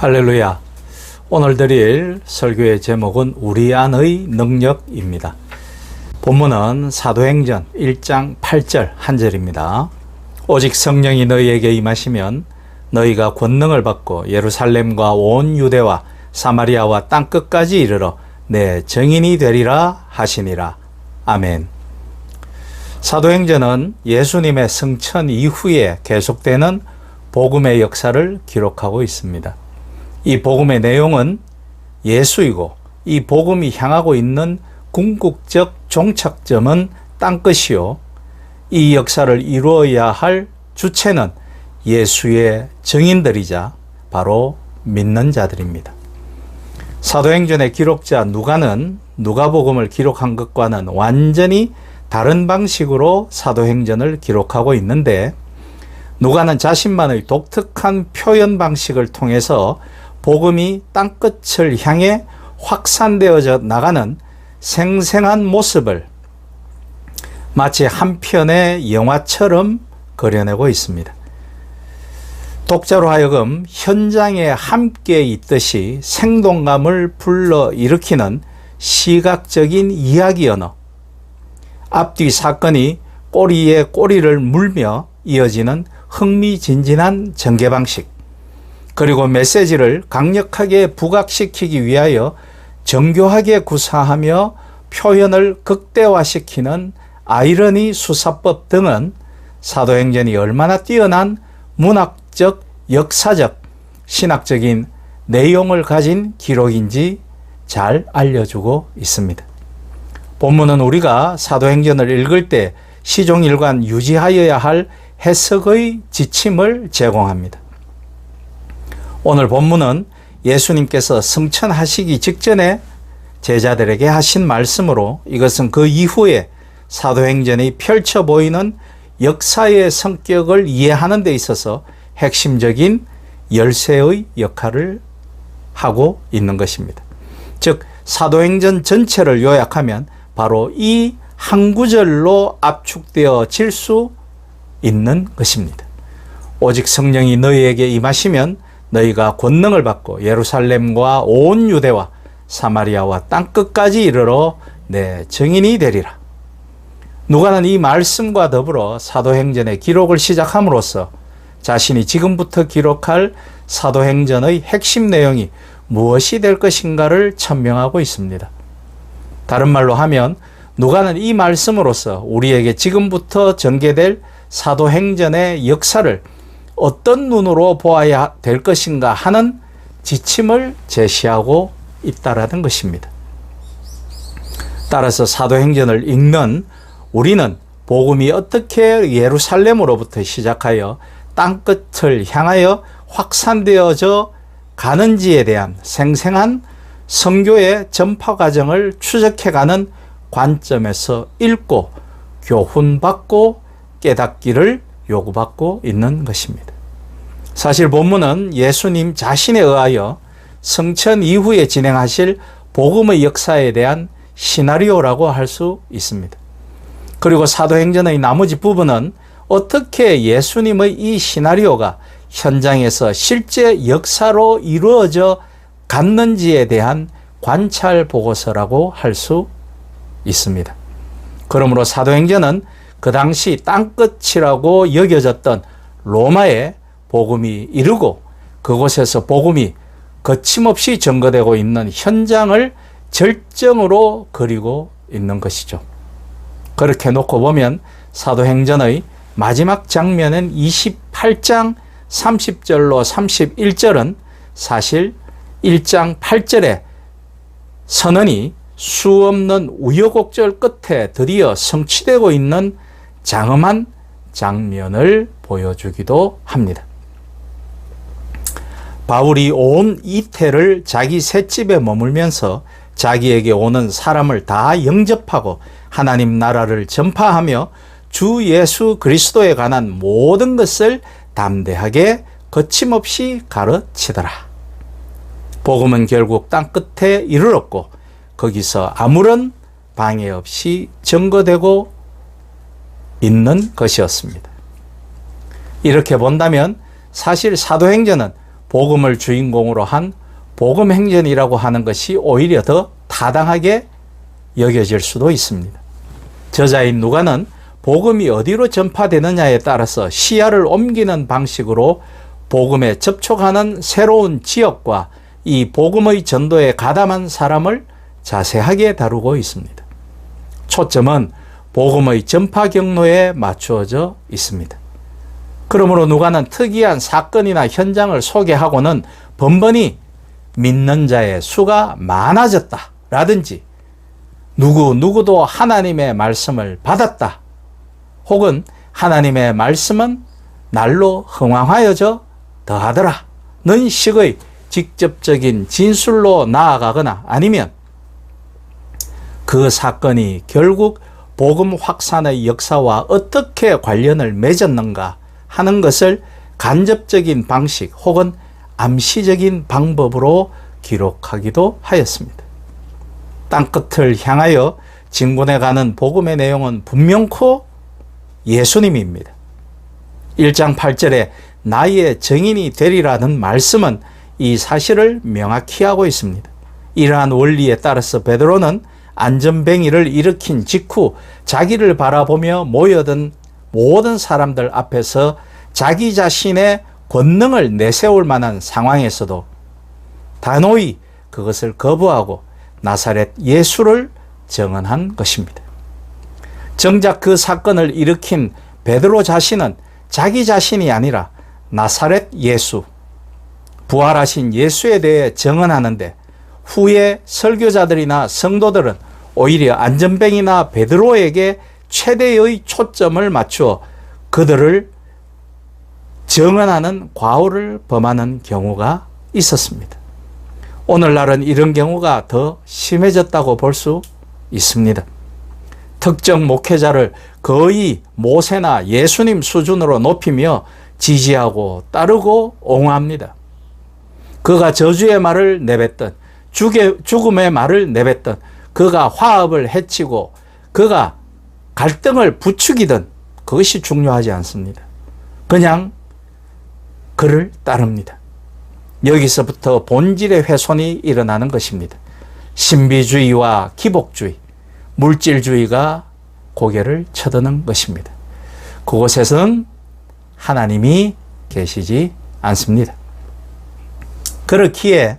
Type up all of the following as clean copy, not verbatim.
할렐루야. 오늘 드릴 설교의 제목은 우리 안의 능력입니다. 본문은 사도행전 1장 8절 한 절입니다. 오직 성령이 너희에게 임하시면 너희가 권능을 받고 예루살렘과 온 유대와 사마리아와 땅끝까지 이르러 내 증인이 되리라 하시니라. 아멘. 사도행전은 예수님의 승천 이후에 계속되는 복음의 역사를 기록하고 있습니다. 이 복음의 내용은 예수이고 이 복음이 향하고 있는 궁극적 종착점은 땅끝이요. 이 역사를 이루어야 할 주체는 예수의 증인들이자 바로 믿는 자들입니다. 사도행전의 기록자 누가는 누가복음을 기록한 것과는 완전히 다른 방식으로 사도행전을 기록하고 있는데, 누가는 자신만의 독특한 표현 방식을 통해서 복음이 땅끝을 향해 확산되어져 나가는 생생한 모습을 마치 한 편의 영화처럼 그려내고 있습니다. 독자로 하여금 현장에 함께 있듯이 생동감을 불러일으키는 시각적인 이야기 언어, 앞뒤 사건이 꼬리에 꼬리를 물며 이어지는 흥미진진한 전개 방식, 그리고 메시지를 강력하게 부각시키기 위하여 정교하게 구사하며 표현을 극대화시키는 아이러니 수사법 등은 사도행전이 얼마나 뛰어난 문학적, 역사적, 신학적인 내용을 가진 기록인지 잘 알려주고 있습니다. 본문은 우리가 사도행전을 읽을 때 시종일관 유지하여야 할 해석의 지침을 제공합니다. 오늘 본문은 예수님께서 승천하시기 직전에 제자들에게 하신 말씀으로, 이것은 그 이후에 사도행전이 펼쳐 보이는 역사의 성격을 이해하는 데 있어서 핵심적인 열쇠의 역할을 하고 있는 것입니다. 즉, 사도행전 전체를 요약하면 바로 이 한 구절로 압축되어질 수 있는 것입니다. 오직 성령이 너희에게 임하시면 너희가 권능을 받고 예루살렘과 온 유대와 사마리아와 땅끝까지 이르러 내 증인이 되리라. 누가는 이 말씀과 더불어 사도행전의 기록을 시작함으로써 자신이 지금부터 기록할 사도행전의 핵심 내용이 무엇이 될 것인가를 천명하고 있습니다. 다른 말로 하면 누가는 이 말씀으로써 우리에게 지금부터 전개될 사도행전의 역사를 어떤 눈으로 보아야 될 것인가 하는 지침을 제시하고 있다라는 것입니다. 따라서 사도행전을 읽는 우리는 복음이 어떻게 예루살렘으로부터 시작하여 땅끝을 향하여 확산되어져 가는지에 대한 생생한 선교의 전파 과정을 추적해가는 관점에서 읽고 교훈받고 깨닫기를 요구받고 있는 것입니다. 사실 본문은 예수님 자신에 의하여 승천 이후에 진행하실 복음의 역사에 대한 시나리오라고 할 수 있습니다. 그리고 사도행전의 나머지 부분은 어떻게 예수님의 이 시나리오가 현장에서 실제 역사로 이루어져 갔는지에 대한 관찰 보고서라고 할 수 있습니다. 그러므로 사도행전은 그 당시 땅끝이라고 여겨졌던 로마에 복음이 이르고 그곳에서 복음이 거침없이 전거되고 있는 현장을 절정으로 그리고 있는 것이죠. 그렇게 놓고 보면 사도행전의 마지막 장면은 28장 30절로 31절은 사실 1장 8절의 선언이 수없는 우여곡절 끝에 드디어 성취되고 있는 장엄한 장면을 보여주기도 합니다. 바울이 온 이태를 자기 셋집에 머물면서 자기에게 오는 사람을 다 영접하고 하나님 나라를 전파하며 주 예수 그리스도에 관한 모든 것을 담대하게 거침없이 가르치더라. 복음은 결국 땅끝에 이르렀고 거기서 아무런 방해 없이 전거되고 있는 것이었습니다. 이렇게 본다면 사실 사도행전은 복음을 주인공으로 한 복음 행전이라고 하는 것이 오히려 더 타당하게 여겨질 수도 있습니다. 저자인 누가는 복음이 어디로 전파되느냐에 따라서 시야를 옮기는 방식으로 복음에 접촉하는 새로운 지역과 이 복음의 전도에 가담한 사람을 자세하게 다루고 있습니다. 초점은 복음의 전파 경로에 맞추어져 있습니다. 그러므로 누가는 특이한 사건이나 현장을 소개하고는 번번이 믿는 자의 수가 많아졌다 라든지 누구도 하나님의 말씀을 받았다 혹은 하나님의 말씀은 날로 흥왕하여져 더하더라 는 식의 직접적인 진술로 나아가거나 아니면 그 사건이 결국 복음 확산의 역사와 어떻게 관련을 맺었는가 하는 것을 간접적인 방식 혹은 암시적인 방법으로 기록하기도 하였습니다. 땅끝을 향하여 진군해 가는 복음의 내용은 분명코 예수님입니다. 1장 8절에 나의 증인이 되리라는 말씀은 이 사실을 명확히 하고 있습니다. 이러한 원리에 따라서 베드로는 안전뱅이를 일으킨 직후 자기를 바라보며 모여든 모든 사람들 앞에서 자기 자신의 권능을 내세울 만한 상황에서도 단호히 그것을 거부하고 나사렛 예수를 증언한 것입니다. 정작 그 사건을 일으킨 베드로 자신은 자기 자신이 아니라 나사렛 예수, 부활하신 예수에 대해 증언하는데 후에 설교자들이나 성도들은 오히려 안전뱅이나 베드로에게 최대의 초점을 맞추어 그들을 증언하는 과오를 범하는 경우가 있었습니다. 오늘날은 이런 경우가 더 심해졌다고 볼 수 있습니다. 특정 목회자를 거의 모세나 예수님 수준으로 높이며 지지하고 따르고 옹호합니다. 그가 저주의 말을 내뱉던 죽음의 말을 내뱉던 그가 화합을 해치고 그가 갈등을 부추기든 그것이 중요하지 않습니다. 그냥 그를 따릅니다. 여기서부터 본질의 훼손이 일어나는 것입니다. 신비주의와 기복주의, 물질주의가 고개를 쳐드는 것입니다. 그곳에서는 하나님이 계시지 않습니다. 그렇기에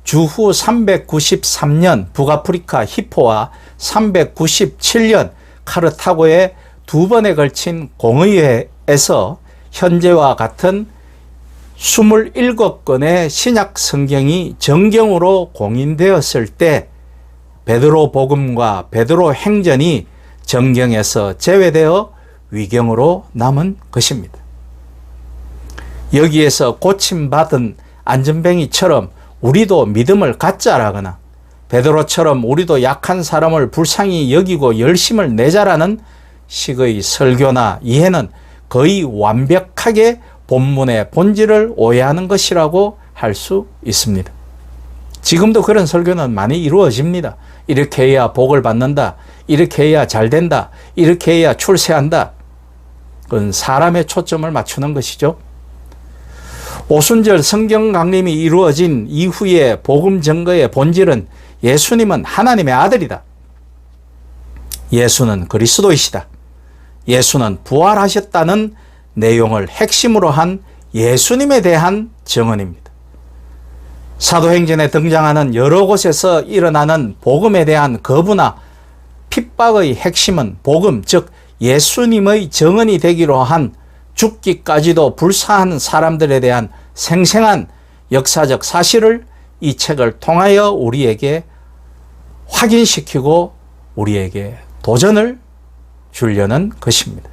주후 393년 북아프리카 히포와 397년 카르타고의 두 번에 걸친 공의회에서 현재와 같은 27권의 신약 성경이 정경으로 공인되었을 때 베드로 복음과 베드로 행전이 정경에서 제외되어 위경으로 남은 것입니다. 여기에서 고침받은 안전뱅이처럼 우리도 믿음을 갖자라거나 베드로처럼 우리도 약한 사람을 불쌍히 여기고 열심을 내자라는 식의 설교나 이해는 거의 완벽하게 본문의 본질을 오해하는 것이라고 할 수 있습니다. 지금도 그런 설교는 많이 이루어집니다. 이렇게 해야 복을 받는다. 이렇게 해야 잘 된다. 이렇게 해야 출세한다. 그건 사람의 초점을 맞추는 것이죠. 오순절 성경 강림이 이루어진 이후의 복음 증거의 본질은 예수님은 하나님의 아들이다. 예수는 그리스도이시다. 예수는 부활하셨다는 내용을 핵심으로 한 예수님에 대한 증언입니다. 사도행전에 등장하는 여러 곳에서 일어나는 복음에 대한 거부나 핍박의 핵심은 복음, 즉 예수님의 증언이 되기로 한 죽기까지도 불사한 사람들에 대한 생생한 역사적 사실을 이 책을 통하여 우리에게 확인시키고 우리에게 도전을 주려는 것입니다.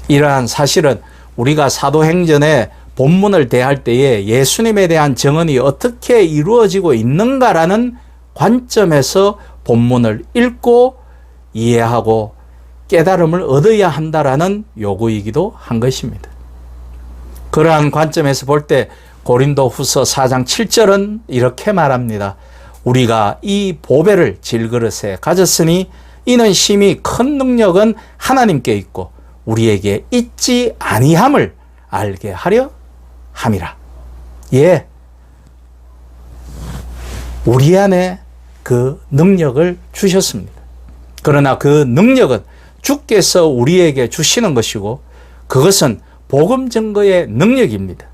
이러한 사실은 우리가 사도행전의 본문을 대할 때에 예수님에 대한 증언이 어떻게 이루어지고 있는가라는 관점에서 본문을 읽고 이해하고 깨달음을 얻어야 한다라는 요구이기도 한 것입니다. 그러한 관점에서 볼 때 고린도후서 4장 7절은 이렇게 말합니다. 우리가 이 보배를 질그릇에 가졌으니 이는 심히 큰 능력은 하나님께 있고 우리에게 있지 아니함을 알게 하려 함이라. 예, 우리 안에 그 능력을 주셨습니다. 그러나 그 능력은 주께서 우리에게 주시는 것이고 그것은 복음 증거의 능력입니다.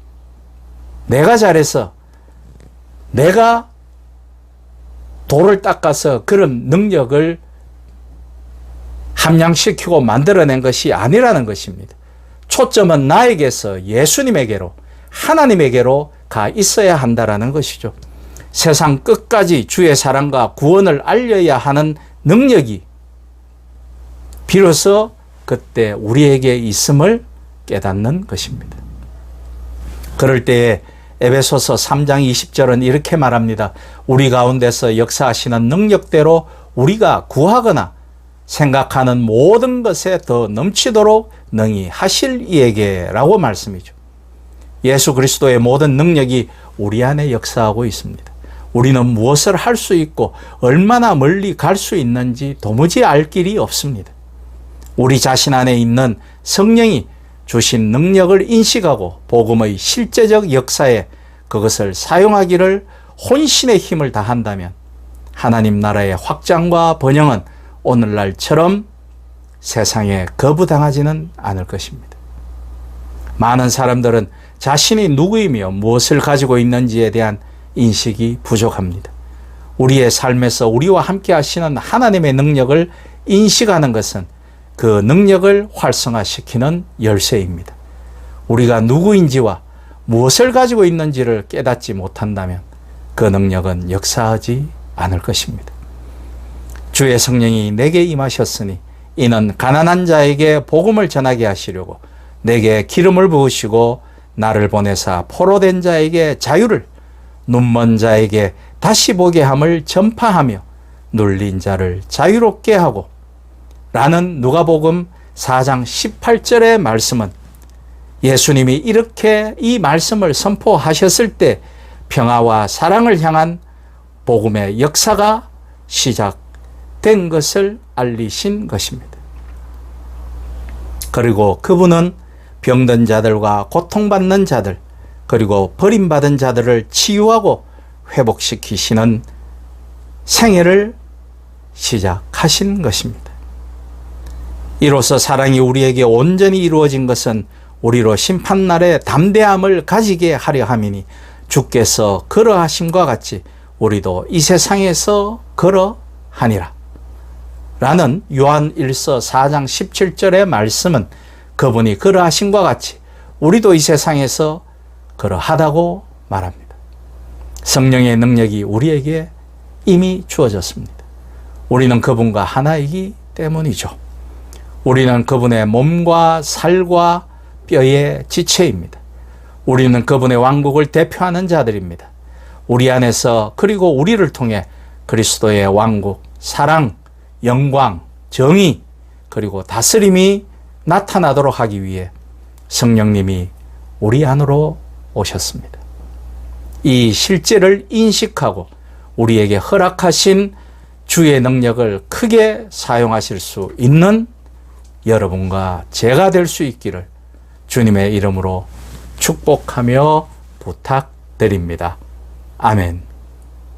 내가 잘해서 내가 돌을 닦아서 그런 능력을 함양시키고 만들어낸 것이 아니라는 것입니다. 초점은 나에게서 예수님에게로, 하나님에게로 가 있어야 한다는 것이죠. 세상 끝까지 주의 사랑과 구원을 알려야 하는 능력이 비로소 그때 우리에게 있음을 깨닫는 것입니다. 그럴 때에 에베소서 3장 20절은 이렇게 말합니다. 우리 가운데서 역사하시는 능력대로 우리가 구하거나 생각하는 모든 것에 더 넘치도록 능히 하실 이에게 라고 말씀이죠. 예수 그리스도의 모든 능력이 우리 안에 역사하고 있습니다. 우리는 무엇을 할 수 있고 얼마나 멀리 갈 수 있는지 도무지 알 길이 없습니다. 우리 자신 안에 있는 성령이 주신 능력을 인식하고 복음의 실제적 역사에 그것을 사용하기를 혼신의 힘을 다한다면 하나님 나라의 확장과 번영은 오늘날처럼 세상에 거부당하지는 않을 것입니다. 많은 사람들은 자신이 누구이며 무엇을 가지고 있는지에 대한 인식이 부족합니다. 우리의 삶에서 우리와 함께 하시는 하나님의 능력을 인식하는 것은 그 능력을 활성화시키는 열쇠입니다. 우리가 누구인지와 무엇을 가지고 있는지를 깨닫지 못한다면 그 능력은 역사하지 않을 것입니다. 주의 성령이 내게 임하셨으니 이는 가난한 자에게 복음을 전하게 하시려고 내게 기름을 부으시고 나를 보내사 포로된 자에게 자유를, 눈먼 자에게 다시 보게 함을 전파하며 눌린 자를 자유롭게 하고 라는 누가복음 4장 18절의 말씀은 예수님이 이렇게 이 말씀을 선포하셨을 때 평화와 사랑을 향한 복음의 역사가 시작된 것을 알리신 것입니다. 그리고 그분은 병든 자들과 고통받는 자들, 그리고 버림받은 자들을 치유하고 회복시키시는 생애를 시작하신 것입니다. 이로써 사랑이 우리에게 온전히 이루어진 것은 우리로 심판날에 담대함을 가지게 하려 함이니 주께서 그러하심과 같이 우리도 이 세상에서 그러하니라. 라는 요한 1서 4장 17절의 말씀은 그분이 그러하심과 같이 우리도 이 세상에서 그러하다고 말합니다. 성령의 능력이 우리에게 이미 주어졌습니다. 우리는 그분과 하나이기 때문이죠. 우리는 그분의 몸과 살과 뼈의 지체입니다. 우리는 그분의 왕국을 대표하는 자들입니다. 우리 안에서 그리고 우리를 통해 그리스도의 왕국, 사랑, 영광, 정의, 그리고 다스림이 나타나도록 하기 위해 성령님이 우리 안으로 오셨습니다. 이 실제를 인식하고 우리에게 허락하신 주의 능력을 크게 사용하실 수 있는 여러분과 제가 될 수 있기를 주님의 이름으로 축복하며 부탁드립니다. 아멘.